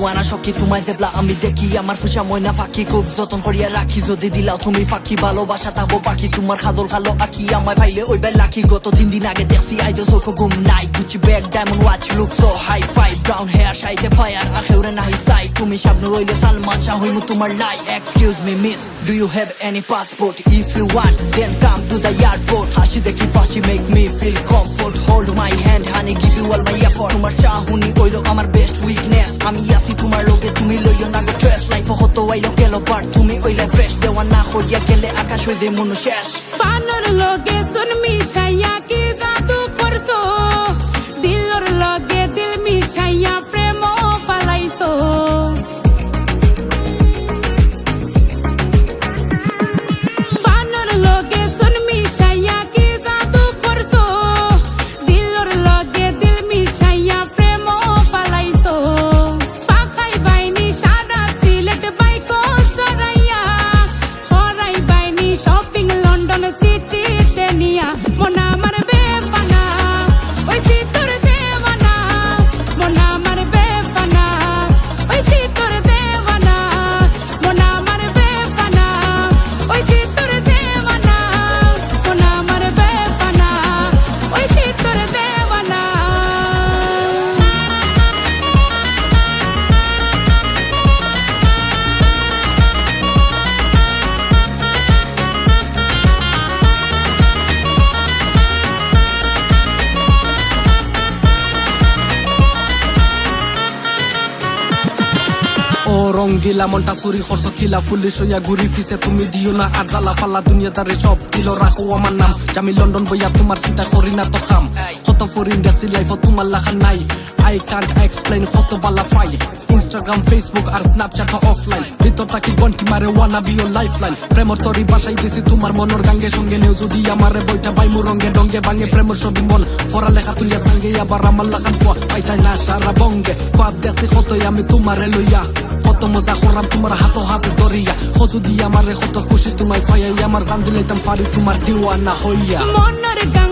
দিওয়ানা সখী তোমায় জেবলা আমি দেখি আমার ফুসা ময়না ফাঁকি খুব যতন করিয়া রাখি যদি দিলাও তুমি ফাঁকি ভালোবাসা থাকবো বাকি তোমার খাদল খালো আঁকি আমায় পাইলে ওই বেল লাখি গত 3 দিন আগে দেখছি আইজো চোখ ঘুম নাই Gucci bag diamond watch look so hi fi brown hair সাইতে ফায়ার আর হেউরে নাহি সাই তুমি সামনে রইলে সালমান শাহ হইমু তোমার লাই excuse me miss do you have any passport if you want then come to the airport হাসি দেখি ফাঁসি make me feel comfort hold my hand honey give you all my effort তোমার চাহুনি ওইলো আমার বেস্ট উইকনেস আমি আসি তোমার লোকে তুমি লইও না গো স্ট্রেস লাইফ হতো আইলো গেল বাট তুমি ওইলে ফ্রেশ দেওয়া না হইয়া গেলে আকাশ হই দে মনু শেষ ফানোর লগে সুন মিশাইয়া কি জাদু করছো দিলর লগে দিল মিশাইয়া প্রেম ফালাইছো ফানোর লগে সুন মিশাইয়া কি জাদু করছো দিলর লগে দিল মিশাইয়া প্রেম ফালাইছো ফাখাই বাইনি সারা সিলেট বাইকো সরাইয়া হরাই বাইনি শপিং লন্ডন সিটি তেনিয়া মনা আমার বেফানা ওই সিতর দেওয়ানা মনা আমার বেফানা ওই সিতর দেওয়ানা মনা আমার বেফানা ওই সিতর দেওয়ানা মনা আমার বেফানা ওই সিতর দেওয়ানা ও রঙ্গিলা মনটা চুরি খরচ খিলা পুলিশ হইয়া ঘুরি ফিসে তুমি দিও না আর জ্বালা ফালা দুনিয়াদারে সব দিল রাখো আমার নাম আমি লন্ডন বইয়া তোমার চিন্তা করি না তো খাম কত ফরিন দেখছি লাইফ তোমার লাখা নাই আই কান্ট এক্সপ্লেইন কত বালা ফাই ইনস্টাগ্রাম ফেসবুক আর স্ন্যাপচ্যাট অফলাইন ভিতর তাকি গন্টি মারে ওয়ানা বিও লাইফলাইন প্রেমর তরি বাসাই দিছি তোমার মনের গাঙ্গে সঙ্গে নেও যদি আমারে বইটা বাইমু রঙ্গে ডঙ্গে ভাঙে প্রেমর ছবি মন পড়ালেখা তুলিয়া সঙ্গে আবার আমার লাখান খোয়া পাইতাই না সারা বঙ্গে খোয়াব দেখছি কতই আমি তোমারে লইয়া কত মজা করলাম তোমার হাতো হাতে দরিয়া খোঁজু দিয়ে আমারে কত খুশি তোমায় পাইয়াই আমার জান দিলাইতাম পারি তোমার দিওয়ানা হইয়া মনের গাং